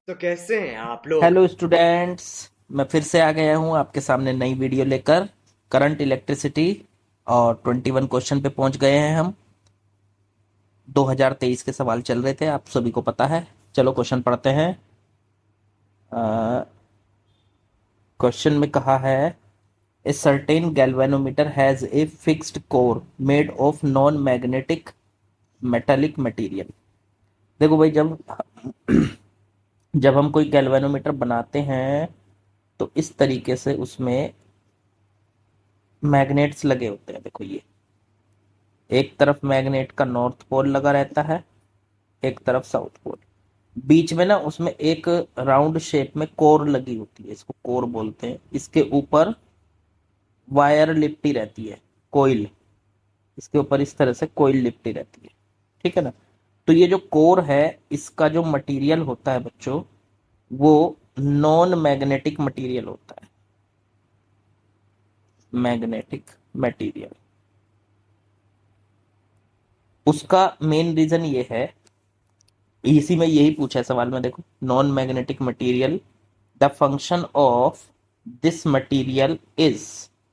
तो कैसे हैं आप लोग। Hello students. मैं फिर से आ गया हूँ आपके सामने नई वीडियो लेकर। करंट इलेक्ट्रिसिटी और 21 क्वेश्चन पे पहुंच गए हैं हम। 2023 के सवाल चल रहे थे, आप सभी को पता है। चलो क्वेश्चन पढ़ते हैं। क्वेश्चन में कहा है a certain galvanometer has a fixed core made of non magnetic metallic material. देखो भाई, जब जब हम कोई गैल्वेनोमीटर बनाते हैं तो इस तरीके से उसमें मैग्नेट्स लगे होते हैं। देखो, ये एक तरफ मैग्नेट का नॉर्थ पोल लगा रहता है, एक तरफ साउथ पोल। बीच में ना उसमें एक राउंड शेप में कोर लगी होती है, इसको कोर बोलते हैं। इसके ऊपर वायर लिपटी रहती है, कोइल। इसके ऊपर इस तरह से कोइल लिपटी रहती है, ठीक है ना। तो ये जो कोर है, इसका जो मटेरियल होता है बच्चों, वो नॉन मैग्नेटिक मटेरियल होता है। मैग्नेटिक मटेरियल, उसका मेन रीजन ये है, इसी में यही पूछा है सवाल में। देखो, non magnetic material, the function of this material is,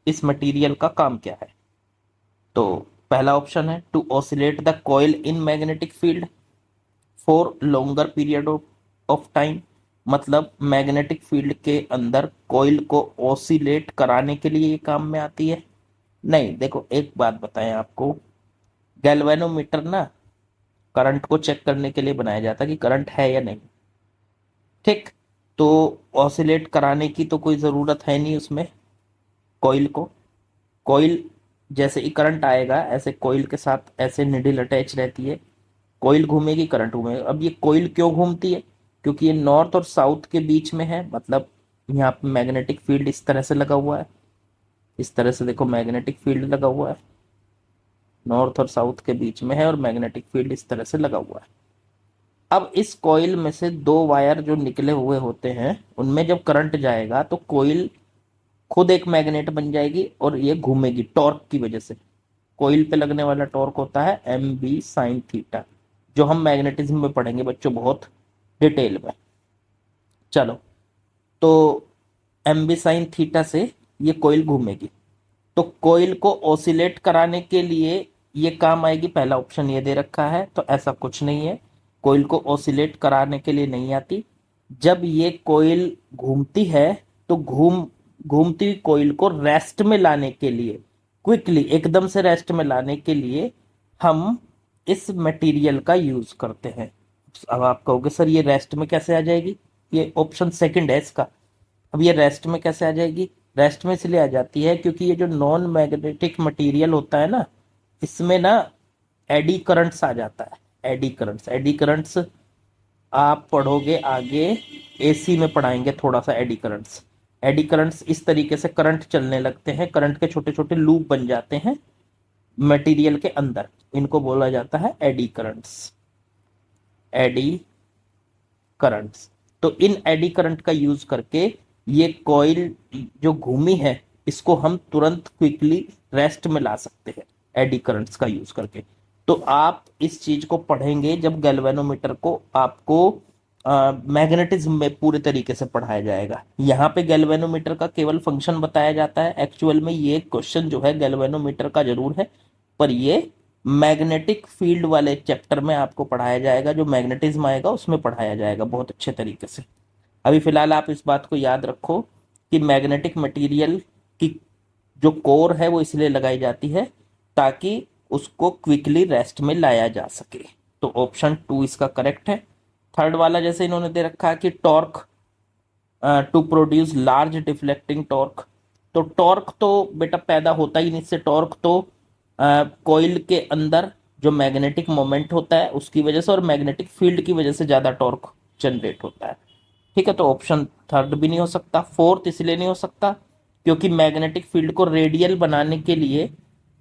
इस मटेरियल का काम क्या है। तो पहला ऑप्शन है to oscillate the coil in magnetic field for longer period of time. मतलब मैग्नेटिक फील्ड के अंदर कॉइल को ऑसिलेट कराने के लिए ये काम में आती है। नहीं, देखो एक बात बताएं आपको, गैल्वेनोमीटर ना करंट को चेक करने के लिए बनाया जाता है कि करंट है या नहीं, ठीक। तो ऑसिलेट कराने की तो कोई ज़रूरत है नहीं उसमें, कॉइल को। कॉइल, जैसे ही करंट आएगा ऐसे कॉइल के साथ ऐसे निडिल अटैच रहती है, कॉइल घूमेगी, करंट घूमेगा। अब ये कॉइल क्यों घूमती है? क्योंकि ये नॉर्थ और साउथ के बीच में है। मतलब यहाँ पे मैग्नेटिक फील्ड इस तरह से लगा हुआ है, इस तरह से देखो मैग्नेटिक फील्ड लगा हुआ है, नॉर्थ और साउथ के बीच में है, और मैग्नेटिक फील्ड इस तरह से लगा हुआ है। अब इस कॉइल में से दो वायर जो निकले हुए होते हैं, उनमें जब करंट जाएगा तो कॉइल खुद एक मैग्नेट बन जाएगी और ये घूमेगी टॉर्क की वजह से। कॉइल पे लगने वाला टॉर्क होता है एम बी साइन थीटा, जो हम मैग्नेटिज्म में पढ़ेंगे बच्चों बहुत डिटेल में। चलो, तो एम बी साइन थीटा से ये कॉइल घूमेगी। तो कॉइल को ऑसिलेट कराने के लिए ये काम आएगी। पहला ऑप्शन ये दे रखा है, तो ऐसा कुछ नहीं है, कॉइल को ऑसिलेट कराने के लिए नहीं आती। जब ये कॉइल घूमती है तो घूमती हुई कॉइल को रेस्ट में लाने के लिए, क्विकली एकदम से रेस्ट में लाने के लिए हम इस मटेरियल का यूज करते हैं। अब आप कहोगे सर ये रेस्ट में कैसे आ जाएगी, ये ऑप्शन सेकंड है इसका। अब ये रेस्ट में कैसे आ जाएगी? रेस्ट में इसलिए आ जाती है क्योंकि ये जो नॉन मैग्नेटिक मटेरियल होता है ना, इसमें ना एडी करंट्स आ जाता है। एडी करंट्स आप पढ़ोगे आगे, एसी में पढ़ाएंगे थोड़ा सा। एडी करंट्स इस तरीके से करंट चलने लगते हैं, करंट के छोटे छोटे लूप बन जाते हैं मटेरियल के अंदर, इनको बोला जाता है एडी करंट्स। Eddy currents. तो इन एडी करंट का यूज करके ये कॉइल जो घूमी है, इसको हम तुरंत क्विकली रेस्ट में ला सकते हैं एडी करंट्स का यूज करके। तो आप इस चीज को पढ़ेंगे जब गैल्वेनोमीटर को आपको मैग्नेटिज्म में पूरे तरीके से पढ़ाया जाएगा। यहाँ पे गैल्वेनोमीटर का केवल फंक्शन बताया जाता है। एक्चुअल में ये क्वेश्चन जो है गैल्वेनोमीटर का जरूर है, पर ये मैग्नेटिक फील्ड वाले चैप्टर में आपको पढ़ाया जाएगा। जो मैग्नेटिज्म आएगा उसमें पढ़ाया जाएगा बहुत अच्छे तरीके से। अभी फिलहाल आप इस बात को याद रखो कि मैग्नेटिक मटेरियल की जो कोर है वो इसलिए लगाई जाती है ताकि उसको क्विकली रेस्ट में लाया जा सके। तो ऑप्शन टू इसका करेक्ट है। थर्ड वाला जैसे इन्होंने दे रखा है कि torque to produce large deflecting torque, तो टॉर्क तो बेटा पैदा होता ही नहीं इससे। टॉर्क तो कॉइल के अंदर जो मैग्नेटिक मोमेंट होता है उसकी वजह से और मैग्नेटिक फील्ड की वजह से ज्यादा टॉर्क जनरेट होता है, ठीक है। तो ऑप्शन थर्ड भी नहीं हो सकता। फोर्थ इसलिए नहीं हो सकता क्योंकि मैग्नेटिक फील्ड को रेडियल बनाने के लिए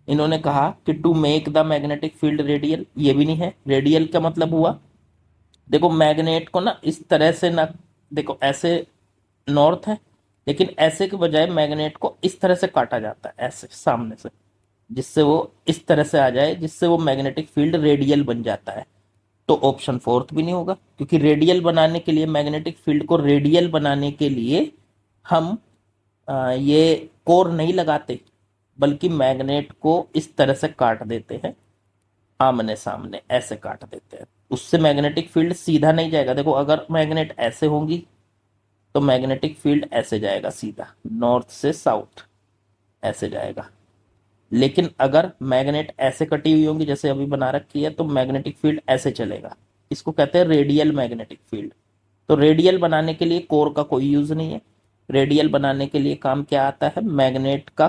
इन्होंने कहा कि to make the magnetic field radial, ये भी नहीं है। रेडियल का मतलब हुआ, देखो मैग्नेट को ना इस तरह से ना, देखो ऐसे नॉर्थ है, लेकिन ऐसे के बजाय मैग्नेट को इस तरह से काटा जाता है, ऐसे सामने से, जिससे वो इस तरह से आ जाए, जिससे वो मैग्नेटिक फील्ड रेडियल बन जाता है। तो ऑप्शन फोर्थ भी नहीं होगा, क्योंकि रेडियल बनाने के लिए, मैग्नेटिक फील्ड को रेडियल बनाने के लिए हम ये कोर नहीं लगाते, बल्कि मैग्नेट को इस तरह से काट देते हैं, आमने सामने ऐसे काट देते हैं। उससे मैग्नेटिक फील्ड सीधा नहीं जाएगा। देखो, अगर मैग्नेट ऐसे होंगी तो मैग्नेटिक फील्ड ऐसे जाएगा सीधा, नॉर्थ से साउथ ऐसे जाएगा। लेकिन अगर मैग्नेट ऐसे कटी हुई होंगी जैसे अभी बना रखी है, तो मैग्नेटिक फील्ड ऐसे चलेगा। इसको कहते हैं रेडियल मैग्नेटिक फील्ड। तो रेडियल बनाने के लिए कोर का कोई यूज नहीं है। रेडियल बनाने के लिए काम क्या आता है, मैग्नेट का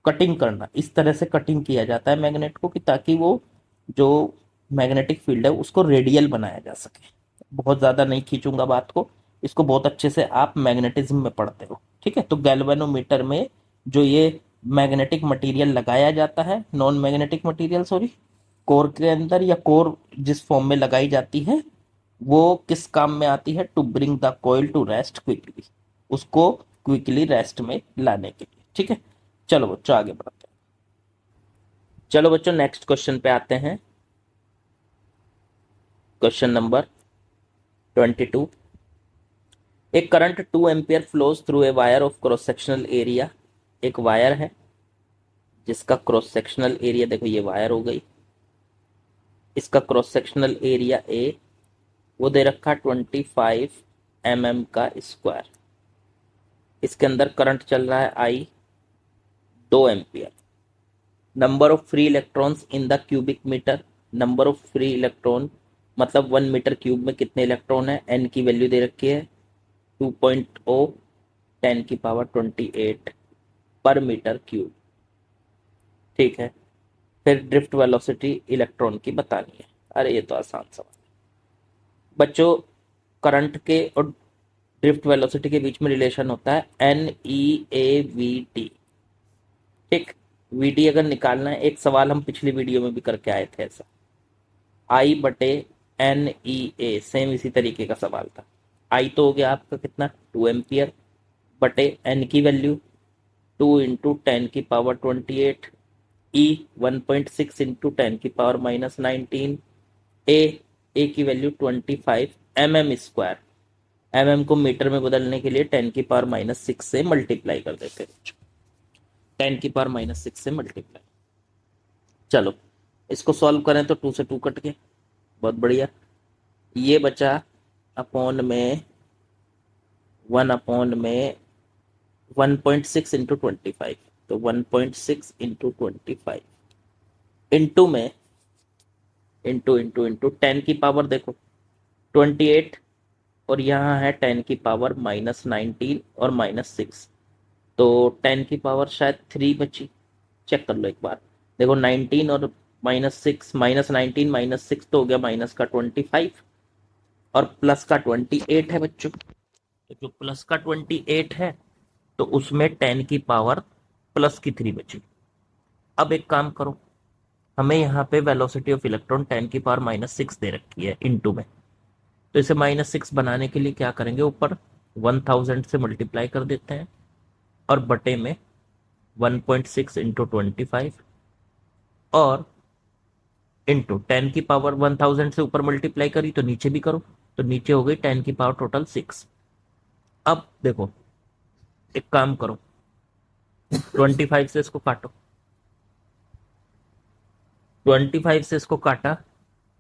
कटिंग करना। इस तरह से कटिंग किया जाता है मैग्नेट को कि ताकि वो जो मैग्नेटिक फील्ड है उसको रेडियल बनाया जा सके। बहुत ज्यादा नहीं खींचूंगा बात को, इसको बहुत अच्छे से आप मैग्नेटिज्म में पढ़ते हो, ठीक है। तो गैल्वेनोमीटर में जो ये मैग्नेटिक मटेरियल लगाया जाता है, non magnetic material sorry, core के अंदर, या कोर जिस फॉर्म में लगाई जाती है वो किस काम में आती है, to bring the coil to rest quickly, उसको क्विकली रेस्ट में लाने के लिए, ठीक है। चलो बच्चों आगे बढ़ते हैं। चलो बच्चों नेक्स्ट क्वेश्चन पे आते हैं। Question number 22। एक current 2 ampere flows through a wire of cross sectional area. एक वायर है जिसका क्रॉस सेक्शनल एरिया, देखो ये वायर हो गई, इसका क्रॉस सेक्शनल एरिया ए वो दे रखा 25 mm का स्क्वायर। इसके अंदर करंट चल रहा है I 2 ampere. Number of free electrons in the cubic meter. Number of free electron मतलब 1 मीटर क्यूब में कितने इलेक्ट्रॉन है, एन की वैल्यू दे रखी है 2.0 10 की पावर 28 पर मीटर क्यूब, ठीक है। फिर ड्रिफ्ट वेलोसिटी इलेक्ट्रॉन की बतानी है। अरे ये तो आसान सवाल बच्चों। करंट के और ड्रिफ्ट वेलोसिटी के बीच में रिलेशन होता है NeAVT, ठीक। VT अगर निकालना है, एक सवाल हम पिछली वीडियो में भी करके आए थे ऐसा, I/NeA, सेम इसी तरीके का सवाल था। I तो हो गया आपका कितना 2 एम्पियर बटे N की वैल्यू 2 इंटू 10 की पावर 28, E 1.6 इंटू 10 की पावर -19, ए की वैल्यू 25 mm स्क्वायर। mm को मीटर में बदलने के लिए 10 की पावर -6 से मल्टीप्लाई कर देते हैं, 10 की पावर -6 से मल्टीप्लाई। चलो इसको सॉल्व करें तो 2 से 2 कट गए, बहुत बढ़िया। ये बचा अपॉन में 1/1.6 इंटू 25, तो 1.6 इंटू 25 इंटू में इंटू इंटू इंटू 10 की पावर देखो 28, और यहाँ है 10 की पावर -19 और -6, तो 10 की पावर शायद 3 बची। चेक कर लो एक बार, देखो 19 और -6, -19 -6 तो हो गया माइनस का 25 और प्लस का 28 है बच्चों। तो जो प्लस का 28 है तो उसमें 10 की पावर प्लस की 3 बची। अब एक काम करो, हमें यहाँ पे वेलोसिटी ऑफ इलेक्ट्रॉन 10 की पावर -6 दे रखी है इनटू में, तो इसे -6 बनाने के लिए क्या करेंगे, ऊपर 1000 से मल्टीप्लाई कर देते हैं और बटे में 1.6 इंटू 25 और इंटू 10 की पावर 1000 से ऊपर मल्टीप्लाई करी तो नीचे भी करो, तो नीचे हो गई 10 की पावर टोटल 6। अब देखो एक काम करो, 25 से इसको काटो, 25 से इसको काटा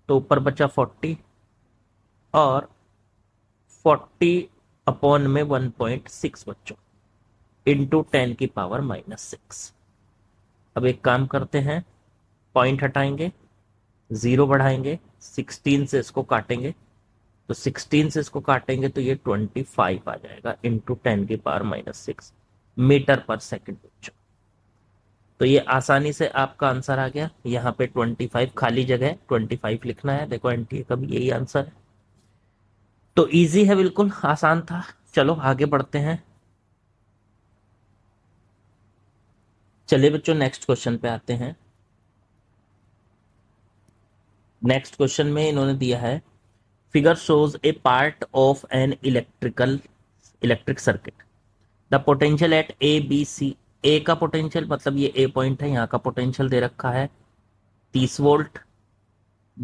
तो ऊपर बचा 40 और 40 अपॉन में 1.6 बच्चों इंटू 10 की पावर -6। अब एक काम करते हैं, पॉइंट हटाएंगे, 0 बढ़ाएंगे, 16 से इसको काटेंगे, तो 16 से इसको काटेंगे तो ये 25 आ जाएगा इंटू 10 की पावर -6 मीटर पर सेकंड बच्चों। तो ये आसानी से आपका आंसर आ गया। यहाँ पे 25 खाली जगह 25 लिखना है, देखो एनटीए का भी यही आंसर है। तो इजी है, बिल्कुल आसान था। चलो आगे बढ़ते हैं। चलिए बच्चों नेक्स्ट क्वेश्चन पे आते हैं। नेक्स्ट क्वेश्चन में इन्होंने दिया है, figure shows a part of an electric circuit, the potential at A B C. A का पोटेंशियल मतलब ये ए पॉइंट है, यहाँ का पोटेंशियल दे रखा है 30 वोल्ट।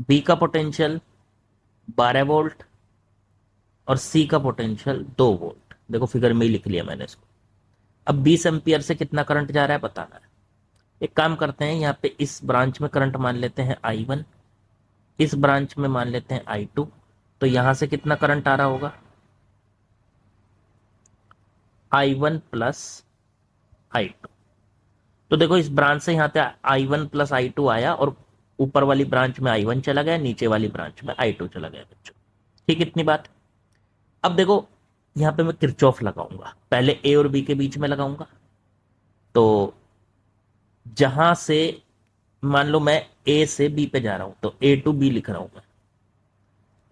बी का पोटेंशियल 12 वोल्ट और सी का पोटेंशियल 2 वोल्ट। देखो फिगर में ही लिख लिया मैंने इसको। अब 20 एम्पियर से कितना करंट जा रहा है बताना है। एक काम करते हैं, यहाँ पे इस ब्रांच में करंट मान लेते हैं I1, इस ब्रांच में मान लेते हैं I2। तो यहां से कितना करंट आ रहा होगा, I1 प्लस I2। तो देखो इस ब्रांच से यहाँ पे I1 प्लस I2 आया और ऊपर वाली ब्रांच में I1 चला गया, नीचे वाली ब्रांच में I2 चला गया बच्चों। ठीक, इतनी बात। अब देखो यहाँ पे मैं किरचॉफ लगाऊंगा, पहले ए और बी के बीच में लगाऊंगा। तो जहां से मान लो मैं ए से बी पे जा रहा हूं तो ए टू बी लिख रहा हूं मैं,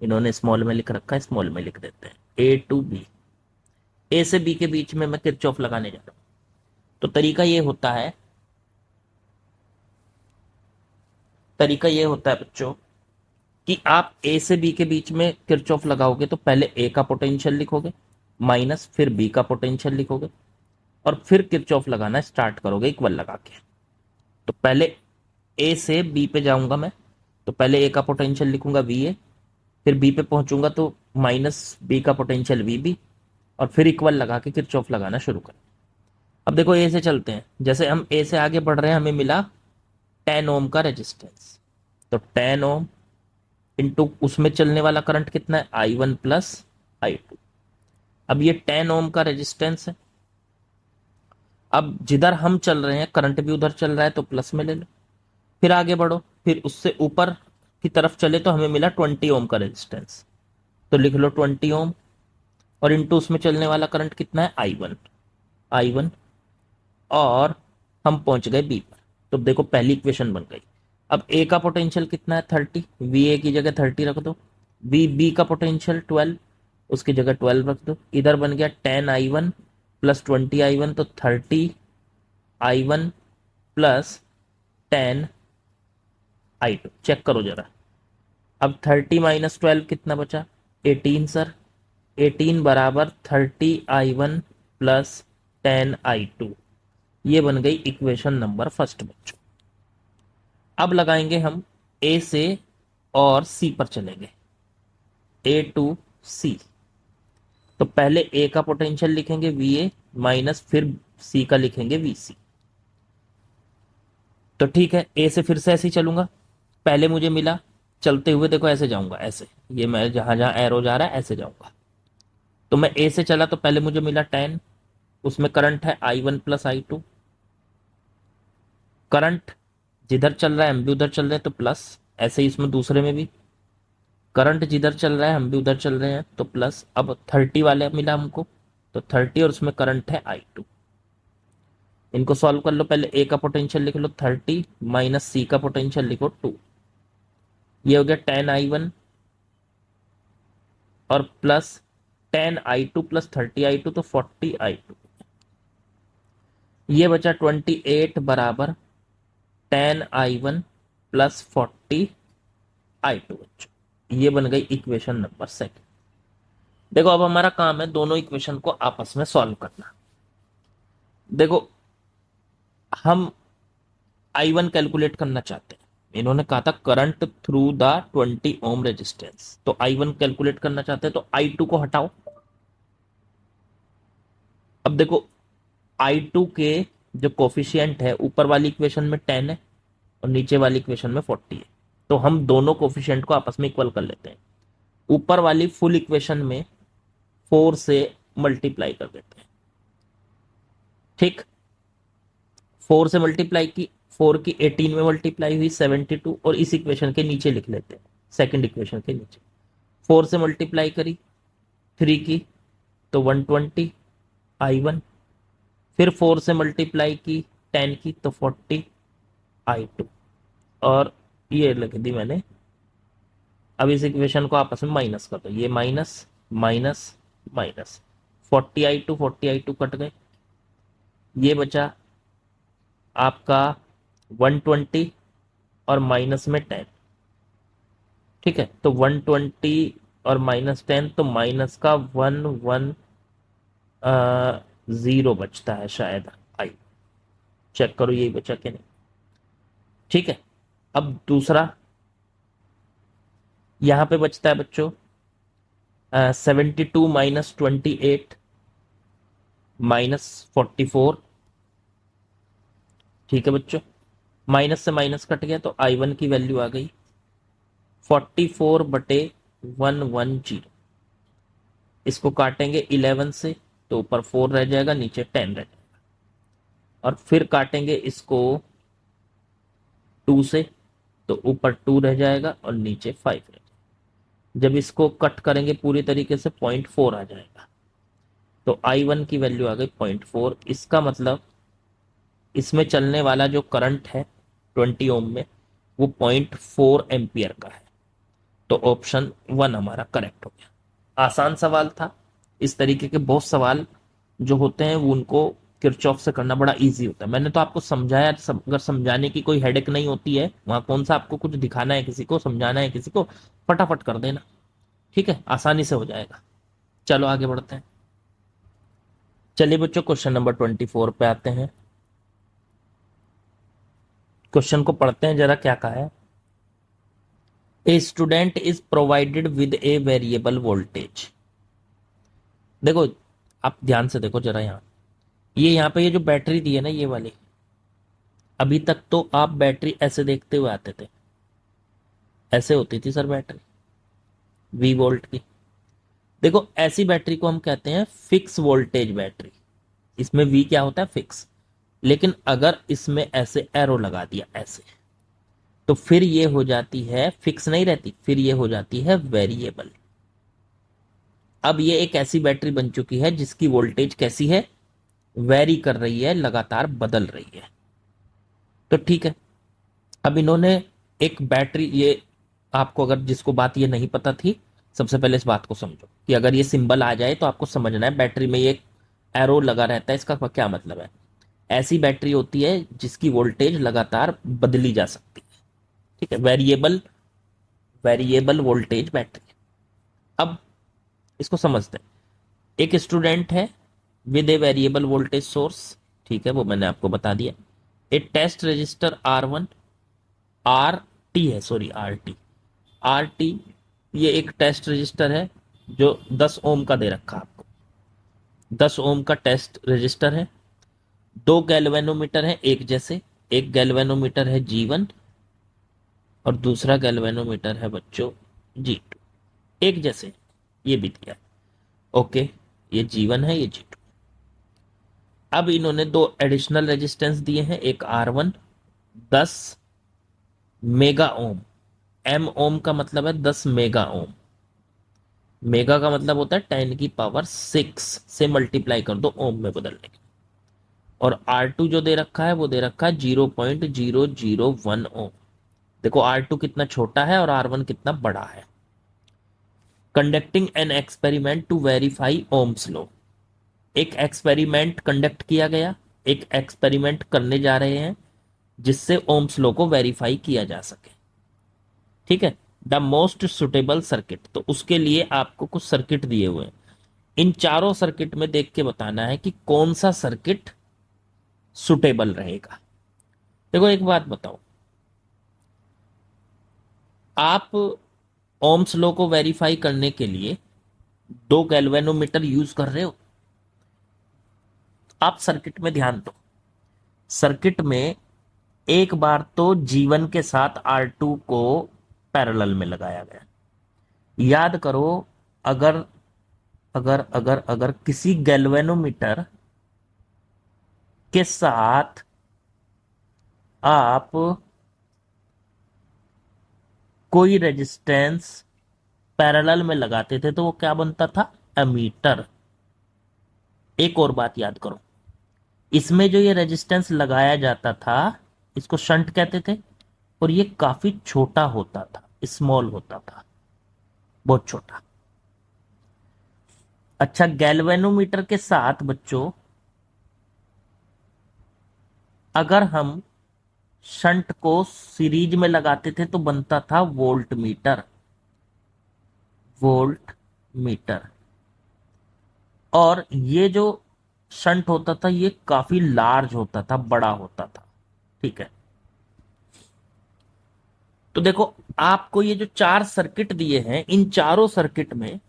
इन्होंने स्मॉल में लिख रखा है, स्मॉल में लिख देते हैं ए टू बी। ए से बी के बीच में मैं किरचॉफ लगाने जा रहा हूं। तो तरीका ये होता है बच्चों कि आप ए से बी के बीच में किरचॉफ लगाओगे तो पहले ए का पोटेंशियल लिखोगे माइनस, फिर बी का पोटेंशियल लिखोगे और फिर किरचॉफ लगाना स्टार्ट करोगे इक्वल लगा के। तो पहले ए से बी पे जाऊंगा मैं, तो पहले ए का पोटेंशियल लिखूंगा वी ए, फिर बी पे पहुंचूंगा तो माइनस बी का पोटेंशियल वी बी, और फिर इक्वल लगा के किरचॉफ लगाना शुरू करें। अब देखो ए से चलते हैं, जैसे हम ए से आगे बढ़ रहे हैं हमें मिला 10 ओम का रेजिस्टेंस। तो 10 ओम इंटू उसमें चलने वाला करंट कितना है, I1 प्लस I2। अब ये 10 ओम का रेजिस्टेंस है। अब जिधर हम चल रहे हैं करंट भी उधर चल रहा है तो प्लस में ले लो, फिर आगे बढ़ो, फिर उससे ऊपर की तरफ चले तो हमें मिला 20 ओम का रेजिस्टेंस। तो लिख लो 20 ओम और इंटू उसमें चलने वाला करंट कितना है, I1। और हम पहुंच गए बी पर। तो देखो पहली इक्वेशन बन गई। अब ए का पोटेंशियल कितना है, 30, वी ए की जगह 30 रख दो। वी बी का पोटेंशियल 12, उसकी जगह 12 रख दो। इधर बन गया 10 I1 प्लस 20 I1, तो 30 I1 प्लस 10 I2। चेक करो जरा। अब 30 - 12 कितना बचा, 18 सर। 18 बराबर 30 I1 प्लस 10 I2। ये बन गई इक्वेशन नंबर फर्स्ट बच्चों। अब लगाएंगे हम ए से और सी पर चलेंगे, ए टू सी। तो पहले ए का पोटेंशियल लिखेंगे वी ए माइनस, फिर सी का लिखेंगे वी सी। तो ठीक है, ए से फिर से ऐसे ही चलूंगा। पहले मुझे मिला, चलते हुए देखो ऐसे जाऊंगा, ऐसे, ये मैं जहां जहां एरो जा रहा है ऐसे जाऊंगा। तो मैं ए से चला तो पहले मुझे मिला 10, उसमें करंट है I1 प्लस I2। करंट जिधर चल रहा है हम भी उधर चल रहे हैं तो प्लस, ऐसे ही इसमें दूसरे में भी करंट जिधर चल रहा है हम भी उधर चल रहे हैं तो प्लस। अब 30 वाले मिला हमको, तो 30 और उसमें करंट है I2। इनको सॉल्व कर लो, पहले ए का पोटेंशियल लिख लो 30 माइनस सी का पोटेंशियल लिखो 2। ये हो गया 10 I1 और प्लस 10 I2 प्लस 30 I2, तो 40 I2। ये बचा 28 बराबर 10 I1 प्लस 40 I2 बच्चों। ये बन गई इक्वेशन नंबर सेकंड। देखो अब हमारा काम है दोनों इक्वेशन को आपस में सॉल्व करना। देखो हम I1 कैलकुलेट करना चाहते हैं, इन्होंने कहा था current through the 20 ohm resistance. तो I1 कैलकुलेट करना चाहते हैं तो I2 को हटाओ। अब देखो I2 के जो कोफिशिएंट है ऊपर वाली इक्वेशन में 10 है और नीचे वाली इक्वेशन में 40 है। तो हम दोनों कोफिशिएंट को आपस में इक्वल कर लेते हैं। ऊपर वाली फुल इक्वेशन में 4 से मल्टीप्लाई कर देते हैं। ठीक, 4 से मल्टीप्लाई की, 4 की 18 में मल्टीप्लाई हुई 72, और इस इक्वेशन के नीचे लिख लेते हैं, सेकंड इक्वेशन के नीचे। 4 से मल्टीप्लाई करी 3 की तो 120 I1, फिर 4 से मल्टीप्लाई की 10 की तो 40 I2, और ये लिख दी मैंने। अब इस इक्वेशन को आपस में माइनस कर दो, ये minus minus minus, 40 I2 cut गए। ये बचा आपका 120 और माइनस में 10। ठीक है, तो 120 और माइनस 10, तो माइनस का 110 बचता है शायद। आई चेक करो यही बचा कि नहीं। ठीक है, अब दूसरा यहां पे बचता है बच्चों 72 माइनस 28 -44। ठीक है बच्चों, माइनस से माइनस कट गया तो I1 की वैल्यू आ गई 44/110। इसको काटेंगे 11 से तो ऊपर 4 रह जाएगा, नीचे 10 रह जाएगा। और फिर काटेंगे इसको 2 से तो ऊपर 2 रह जाएगा और नीचे 5 रह जाएगा। जब इसको कट करेंगे पूरी तरीके से 0.4 आ जाएगा। तो I1 की वैल्यू आ गई 0.4। इसका मतलब इसमें चलने वाला जो करंट है 20 ओम में वो 0.4 एम्पियर का है। तो ऑप्शन 1 हमारा करेक्ट हो गया। आसान सवाल था। इस तरीके के बहुत सवाल जो होते हैं वो उनको किरचॉफ से करना बड़ा इजी होता है। मैंने तो आपको समझाया, अगर समझाने की कोई हेडेक नहीं होती है, वहां कौन सा आपको कुछ दिखाना है, किसी को समझाना है, किसी को फटाफट कर देना। ठीक है, आसानी से हो जाएगा। चलो आगे बढ़ते हैं। चलिए बच्चों, क्वेश्चन नंबर 24 पे आते हैं। क्वेश्चन को पढ़ते हैं जरा, क्या कहा है। A student is provided with a variable voltage. देखो, आप ध्यान से देखो जरा, यहाँ पे ये जो बैटरी दी है ना, ये वाली, अभी तक तो आप बैटरी ऐसे देखते हुए आते थे, ऐसे होती थी सर बैटरी 20 वोल्ट की। देखो, ऐसी बैटरी को हम कहते हैं फिक्स वोल्टेज बैटरी। इसमें वी क्या होता है, फिक्स। लेकिन अगर इसमें ऐसे एरो लगा दिया ऐसे, तो फिर ये हो जाती है, फिक्स नहीं रहती, फिर ये हो जाती है वेरिएबल। अब ये एक ऐसी बैटरी बन चुकी है जिसकी वोल्टेज कैसी है, वेरी कर रही है, लगातार बदल रही है। तो ठीक है, अब इन्होंने एक बैटरी, ये आपको अगर जिसको बात ये नहीं पता थी, सबसे पहले इस बात को समझो कि अगर ये सिंबल आ जाए तो आपको समझना है बैटरी में ये एरो लगा रहता है, इसका क्या मतलब है। ऐसी बैटरी होती है जिसकी वोल्टेज लगातार बदली जा सकती है। ठीक है, वेरिएबल, वेरिएबल वोल्टेज बैटरी। अब इसको समझते हैं। एक स्टूडेंट है with a variable voltage source. ठीक है, वो मैंने आपको बता दिया। A test resistor R1, R T है, सॉरी आर टी, ये एक टेस्ट रजिस्टर है जो 10 ओम का दे रखा आपको। 10 ओम का टेस्ट रजिस्टर है। दो गैल्वेनोमीटर है एक जैसे, एक गैल्वेनोमीटर है G1 और दूसरा गैल्वेनोमीटर है बच्चों G2। एक जैसे, ये भी दिया है। ओके, ये G1 है, ये G2। अब इन्होंने दो एडिशनल रेजिस्टेंस दिए हैं, एक R1 10 मेगा ओम। एम ओम का मतलब है 10 मेगा ओम। मेगा का मतलब होता है 10⁶ से मल्टीप्लाई कर दो ओम में बदलने के। और R2 जो दे रखा है वो दे रखा है 0.001 ओम। देखो R2 कितना छोटा है और R1 कितना बड़ा है। Conducting an experiment to verify Ohm's law. एक एक्सपेरिमेंट कंडक्ट किया गया, एक एक्सपेरिमेंट करने जा रहे हैं जिससे ओम्स लॉ को वेरीफाई किया जा सके। ठीक है, द मोस्ट सुटेबल सर्किट, तो उसके लिए आपको कुछ सर्किट दिए हुए हैं। इन चारों सर्किट में देख के बताना है कि कौन सा सर्किट सुटेबल रहेगा। देखो एक बात बताओ, आप ओम्स लॉ को वेरीफाई करने के लिए दो गैल्वेनोमीटर यूज कर रहे हो। आप सर्किट में ध्यान दो, सर्किट में एक बार तो G1 के साथ R2 को पैरेलल में लगाया गया। याद करो, अगर अगर अगर अगर किसी गैल्वेनोमीटर के साथ आप कोई रेजिस्टेंस पैरेलल में लगाते थे तो वो क्या बनता था, एमीटर। एक और बात याद करो, इसमें जो ये रेजिस्टेंस लगाया जाता था इसको शंट कहते थे, और ये काफी छोटा होता था, स्मॉल होता था, बहुत छोटा। अच्छा, गैल्वेनोमीटर के साथ बच्चों अगर हम शंट को सीरीज में लगाते थे तो बनता था वोल्ट मीटर, वोल्ट मीटर। और ये जो शंट होता था ये काफी लार्ज होता था, बड़ा होता था। ठीक है, तो देखो, आपको ये जो 4 सर्किट दिए हैं, इन चारों सर्किट में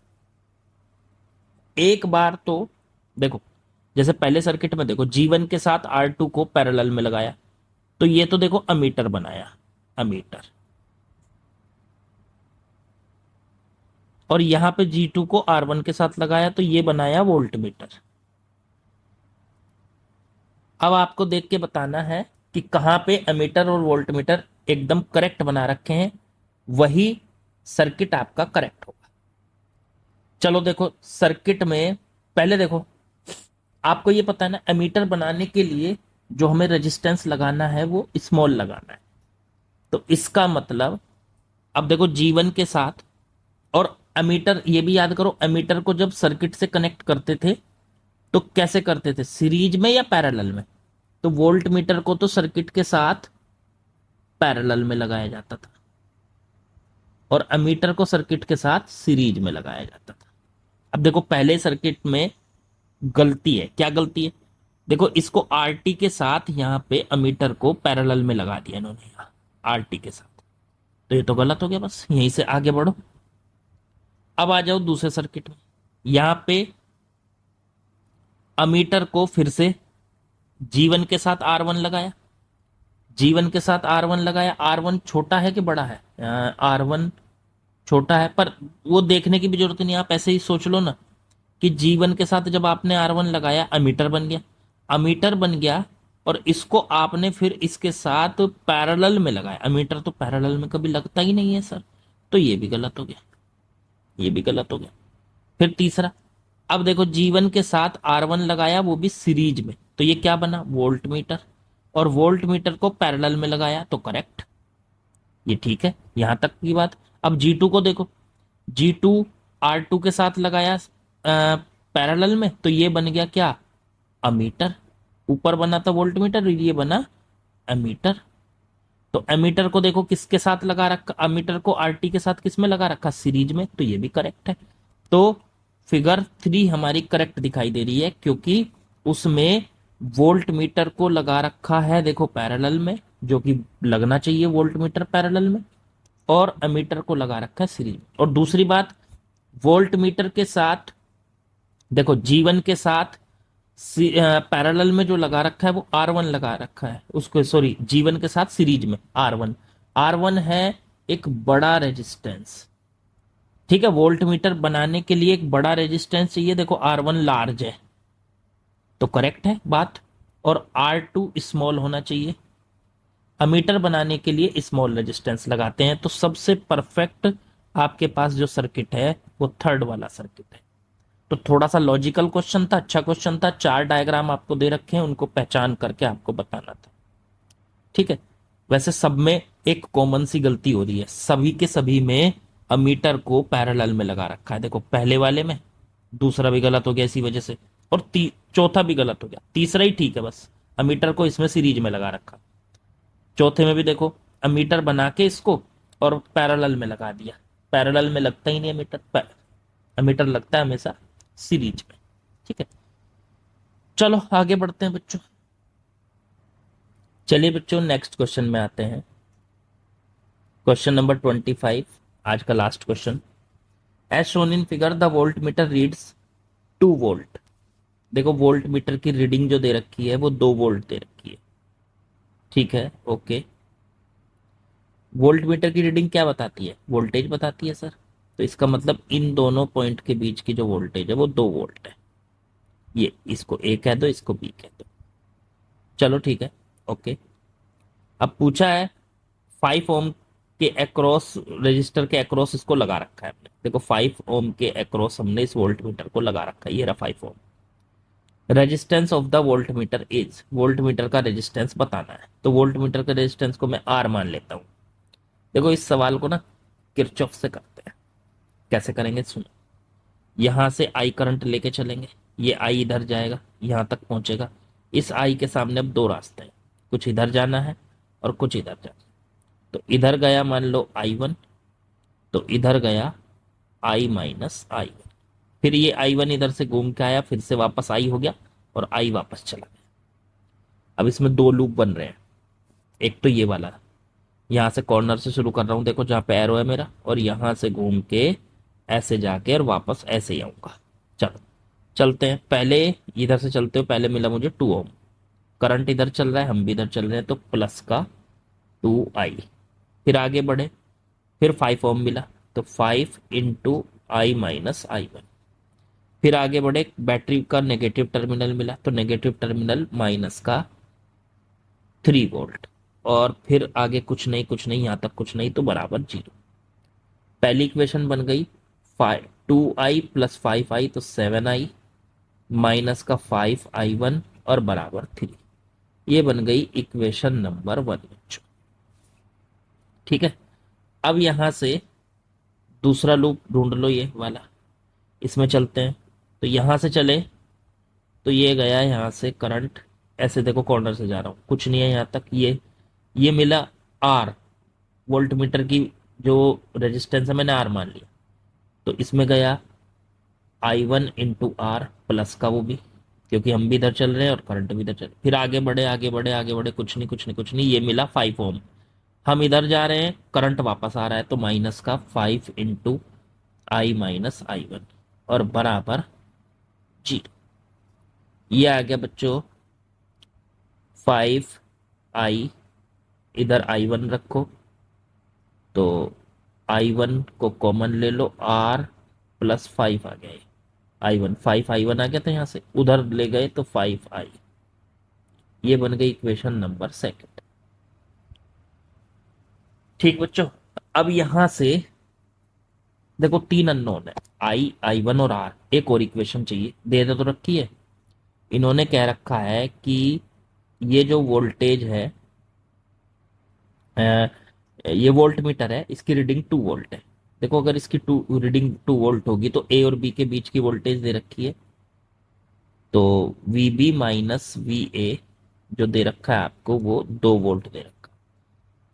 एक बार तो देखो, जैसे पहले सर्किट में देखो G1 के साथ R2 को पैरेलल में लगाया, तो ये तो देखो अमीटर बनाया, अमीटर। और यहां पे G2 को R1 के साथ लगाया, तो ये बनाया वोल्ट मीटर। अब आपको देख के बताना है कि कहां पे एमीटर और वोल्ट मीटर एकदम करेक्ट बना रखे हैं, वही सर्किट आपका करेक्ट होगा। चलो देखो, सर्किट में पहले देखो, आपको ये पता है ना, एमीटर बनाने के लिए जो हमें रेजिस्टेंस लगाना है वो स्मॉल लगाना है। तो इसका मतलब, अब देखो G1 के साथ, और एमीटर ये भी याद करो, एमीटर को जब सर्किट से कनेक्ट करते थे तो कैसे करते थे, सीरीज में या पैरेलल में? तो वोल्ट मीटर को तो सर्किट के साथ पैरेलल में लगाया जाता था, और एमीटर को सर्किट के साथ सीरीज में लगाया जाता था। अब देखो, पहले सर्किट में गलती है, क्या गलती है? देखो, इसको आरटी के साथ यहां पे एमीटर को पैरेलल में लगा दिया इन्होंने, यहां आरटी के साथ, तो ये तो गलत हो गया। बस यहीं से आगे बढ़ो। अब आ जाओ दूसरे सर्किट में, यहां पे अमीटर को फिर से G1 के साथ R1 लगाया, G1 के साथ R1 लगाया। R1 छोटा है कि बड़ा है? R1 छोटा है, पर वो देखने की भी जरूरत नहीं, आप ऐसे ही सोच लो ना कि G1 के साथ जब आपने R1 लगाया, अमीटर बन गया, अमीटर बन गया, और इसको आपने फिर इसके साथ पैरेलल में लगाया। अमीटर तो पैरेलल में कभी लगता ही नहीं है सर, तो ये भी गलत हो गया, ये भी गलत हो गया। फिर तीसरा, अब देखो G1 के साथ R1 लगाया, वो भी सीरीज में, तो ये क्या बना, वोल्ट मीटर। और वोल्ट मीटर को पैरेलल में लगाया, तो करेक्ट, ये ठीक है, यहां तक की बात। अब G2 को देखो, G2 R2 के साथ लगाया पैरेलल में, तो ये बन गया क्या, अमीटर। ऊपर बना था वोल्ट मीटर, ये बना एमीटर। तो एमीटर को देखो किसके साथ लगा रखा, अमीटर को आरटी के साथ किस में लगा रखा, सीरीज में, तो ये भी करेक्ट है। तो फिगर 3 हमारी करेक्ट दिखाई दे रही है, क्योंकि उसमें वोल्ट मीटर को लगा रखा है देखो पैरेलल में, जो कि लगना चाहिए वोल्ट मीटर पैरेलल में, और एमीटर को लगा रखा है सीरीज में। और दूसरी बात, वोल्ट मीटर के साथ देखो G1 के साथ पैरेलल में जो लगा रखा है वो R1 लगा रखा है, उसको सॉरी G1 के साथ सीरीज में R1। R1 है एक बड़ा रेजिस्टेंस, ठीक है, वोल्ट मीटर बनाने के लिए एक बड़ा रेजिस्टेंस चाहिए, देखो R1 लार्ज है, तो करेक्ट है बात। और R2 स्मॉल होना चाहिए, अमीटर बनाने के लिए स्मॉल रेजिस्टेंस लगाते हैं। तो सबसे परफेक्ट आपके पास जो सर्किट है वो थर्ड वाला सर्किट है। तो थोड़ा सा लॉजिकल क्वेश्चन था, अच्छा क्वेश्चन था, 4 डायग्राम आपको दे रखे हैं, उनको पहचान करके आपको बताना था, ठीक है। वैसे सब में एक कॉमन सी गलती हो रही है, सभी के सभी में अमीटर को पैरेलल में लगा रखा है। देखो पहले वाले में दूसरा भी गलत हो गया इसी वजह से, और चौथा भी गलत हो गया, तीसरा ही ठीक है, बस अमीटर को इसमें सीरीज में लगा रखा। चौथे में भी देखो, अमीटर बना के इसको और पैरेलल में लगा दिया, पैरेलल में लगता ही नहीं अमीटर, अमीटर लगता है हमेशा सीरीज में, ठीक है। चलो आगे बढ़ते हैं बच्चों। चलिए बच्चों, नेक्स्ट क्वेश्चन में आते हैं। क्वेश्चन नंबर 25, आज का last question. As shown in figure the volt meter reads 2 volt. देखो वोल्ट मीटर की रीडिंग जो दे रखी है वो 2 वोल्ट दे रखी है, ठीक है, ओके। वोल्ट मीटर की रीडिंग क्या बताती है, वोल्टेज बताती है सर, तो इसका मतलब इन दोनों पॉइंट के बीच की जो वोल्टेज है वो 2 वोल्ट है। ये इसको ए कह दो, इसको बी कह दो, चलो ठीक है, ओके। अब पूछा है 5 ओम के अक्रॉस, रजिस्टर के अक्रॉस इसको लगा रखा है हमने, देखो 5 ओम के अक्रॉस हमने इस वोल्ट मीटर को लगा रखा है, ये रहा 5 ohm. Resistance of the volt meter is, voltmeter का रेजिस्टेंस बताना है, तो वोल्ट मीटर का रेजिस्टेंस को मैं आर मान लेता हूं। देखो इस सवाल को ना किरचॉफ से करते हैं, कैसे करेंगे सुनो। यहां से आई करंट लेके चलेंगे, ये आई इधर जाएगा, यहां तक पहुंचेगा। इस आई के सामने अब 2 रास्ते हैं, कुछ इधर जाना है और कुछ इधर जाना है। तो इधर गया मान लो I1, तो इधर गया I माइनस I1। फिर ये I1 इधर से घूम के आया, फिर से वापस I हो गया, और I वापस चला गया। अब इसमें 2 लूप बन रहे हैं, एक तो ये वाला, यहाँ से कॉर्नर से शुरू कर रहा हूँ, देखो जहाँ पे एरो है मेरा, और यहाँ से घूम के ऐसे जाके और वापस ऐसे ही आऊंगा। चलो चलते हैं, पहले इधर से चलते हो, पहले मिला मुझे 2 ओम, करंट इधर चल रहा है, हम भी इधर चल रहे हैं, तो प्लस का 2i। फिर आगे बढ़े, फिर 5 ओम मिला, तो 5 × I - I1। फिर आगे बढ़े, बैटरी का नेगेटिव टर्मिनल मिला, तो नेगेटिव टर्मिनल माइनस का 3 वोल्ट। और फिर आगे कुछ नहीं, कुछ नहीं, यहां तक कुछ नहीं, तो बराबर 0। पहली इक्वेशन बन गई 2i + 5i, तो 7i, माइनस का 5i1 और बराबर 3। ये बन गई इक्वेशन नंबर 1 बच्चों। ठीक है, अब यहां से दूसरा लूप ढूंढ लो, ये वाला, इसमें चलते हैं। तो यहां से चले तो ये गया यहाँ से करंट, ऐसे देखो कॉर्नर से जा रहा हूँ, कुछ नहीं है यहाँ तक, ये मिला आर, वोल्ट मीटर की जो रेजिस्टेंस है मैंने आर मान लिया, तो इसमें गया I1 × R प्लस का, वो भी क्योंकि हम भी इधर चल रहे हैं और करंट भी इधर चल, फिर आगे बढ़े आगे बढ़े आगे बढ़े, कुछ नहीं कुछ नहीं कुछ नहीं, ये मिला 5 ओम। हम इधर जा रहे हैं, करंट वापस आ रहा है, तो माइनस का 5 × I - I1 और बराबर 0। ये आ गया बच्चों 5i, इधर I1 रखो, तो I1 को कॉमन ले लो, R + 5 आ गया, I1 5i1 आ गया था, यहां से उधर ले गए तो 5i। ये बन गई इक्वेशन नंबर 2। ठीक बच्चों, अब यहां से देखो 3 अननोन है, I1 और R। एक और इक्वेशन चाहिए, दे तो रखी है, इन्होंने कह रखा है कि ये जो वोल्टेज है, ये वोल्ट मीटर है, इसकी रीडिंग 2 वोल्ट है। देखो अगर इसकी रीडिंग 2 वोल्ट होगी, तो ए और बी के बीच की वोल्टेज दे रखी है, तो VB - VA जो दे रखा है आपको, वो 2 वोल्ट दे रखा।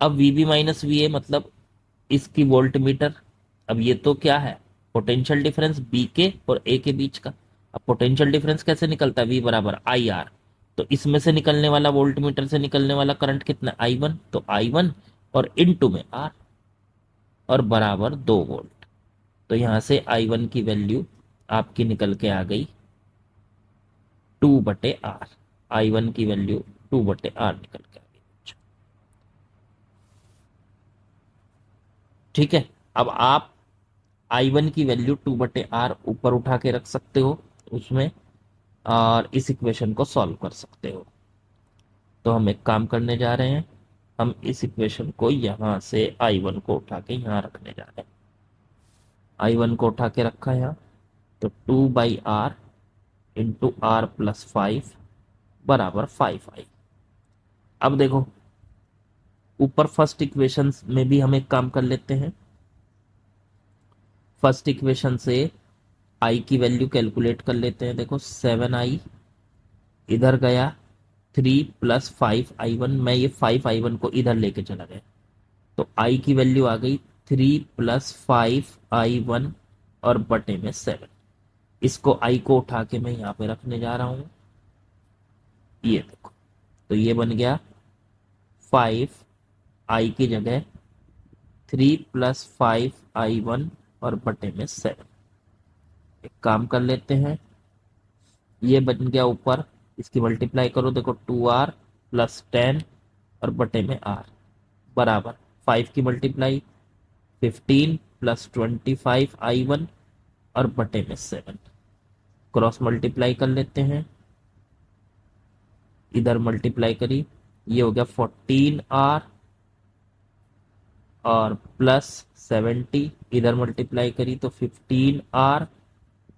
अब VB - VA मतलब इसकी वोल्ट मीटर, अब ये तो क्या है, पोटेंशियल डिफरेंस बी के और ए के बीच का। अब पोटेंशियल डिफरेंस कैसे निकलता है, V = IR, तो इसमें से निकलने वाला, वोल्ट मीटर से निकलने वाला करंट कितना, I1, तो I1 और इनटू में R और बराबर 2 वोल्ट। तो यहां से I1 की वैल्यू आपकी निकल के आ गई 2/R। I1 की वैल्यू 2/R निकल के आ गई। ठीक है, अब आप I1 की वैल्यू 2/R ऊपर उठा के रख सकते हो उसमें, और इस इक्वेशन को सॉल्व कर सकते हो। तो हम एक काम करने जा रहे हैं, हम इस इक्वेशन को यहां से I1 को उठा के यहां रखने जा रहे हैं। I1 को उठा के रखा है यहाँ, तो 2/R × R + 5 बराबर 5i। अब देखो ऊपर फर्स्ट इक्वेशन में भी हम एक काम कर लेते हैं, फर्स्ट इक्वेशन से i की वैल्यू कैलकुलेट कर लेते हैं। देखो 7i, इधर गया 3 + 5i1, मैं ये 5i1 को इधर लेके चला गया, तो i की वैल्यू आ गई 3 + 5i1 और बटे में 7। इसको i को उठा के मैं यहाँ पे रखने जा रहा हूं, ये देखो, तो ये बन गया 5i की जगह 3 + 5i1 और बटे में 7। एक काम कर लेते हैं, ये बन गया ऊपर, इसकी मल्टीप्लाई करो, देखो 2R + 10 और बटे में R बराबर 5 की मल्टीप्लाई 15 + 25i1 और बटे में 7। क्रॉस मल्टीप्लाई कर लेते हैं, इधर मल्टीप्लाई करी, ये हो गया 14R और प्लस 70, इधर मल्टीप्लाई करी तो 15R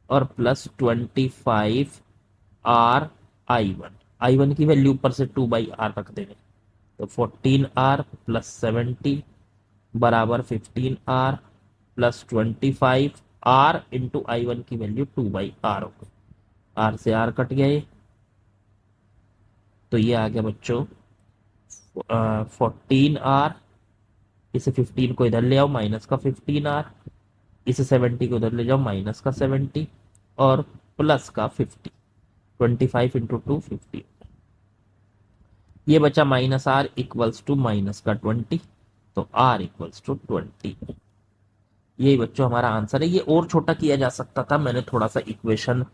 और प्लस 25R I1। I1 की वैल्यू ऊपर से 2/R रख देंगे, तो 14R + 70 बराबर 15R + 25R × I1 की वैल्यू 2/R हो गई, R से R कट गए, तो ये आ गया बच्चों 14R, इसे 15 को इधर ले आओ, माइनस का 15R, इसे 70 को इधर ले जाओ, माइनस का 70 और प्लस का 50, 25 × 2 50। ये बचा -R = -का 20, तो r इक्वल्स टू 20। यही बच्चों हमारा आंसर है। ये और छोटा किया जा सकता था, मैंने थोड़ा सा इक्वेशन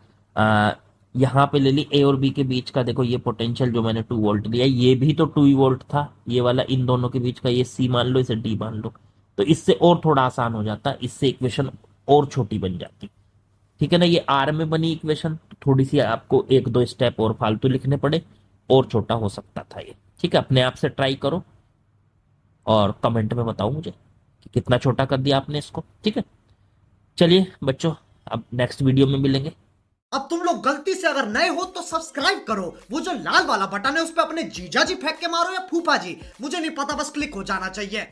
यहाँ पे ले ली। ए और बी के बीच का देखो ये पोटेंशियल जो मैंने 2 वोल्ट दिया, ये भी तो 2 वोल्ट था, ये वाला इन दोनों के बीच का, ये सी मान लो, इसे डी मान लो, तो इससे और थोड़ा आसान हो जाता, इससे इक्वेशन और छोटी बन जाती। ठीक है ना, ये आर में बनी इक्वेशन, थोड़ी सी आपको 1-2 स्टेप और फालतू लिखने पड़े, और छोटा हो सकता था ये। ठीक है, अपने आप से ट्राई करो और कमेंट में बताओ मुझे कि कितना छोटा कर दिया आपने इसको। ठीक है, चलिए बच्चों, अब नेक्स्ट वीडियो में मिलेंगे। अब तुम लोग गलती से अगर नए हो तो सब्सक्राइब करो, वो जो लाल वाला बटन है उस पर अपने जीजा जी फेंक के मारो या फूफा जी, मुझे नहीं पता, बस क्लिक हो जाना चाहिए।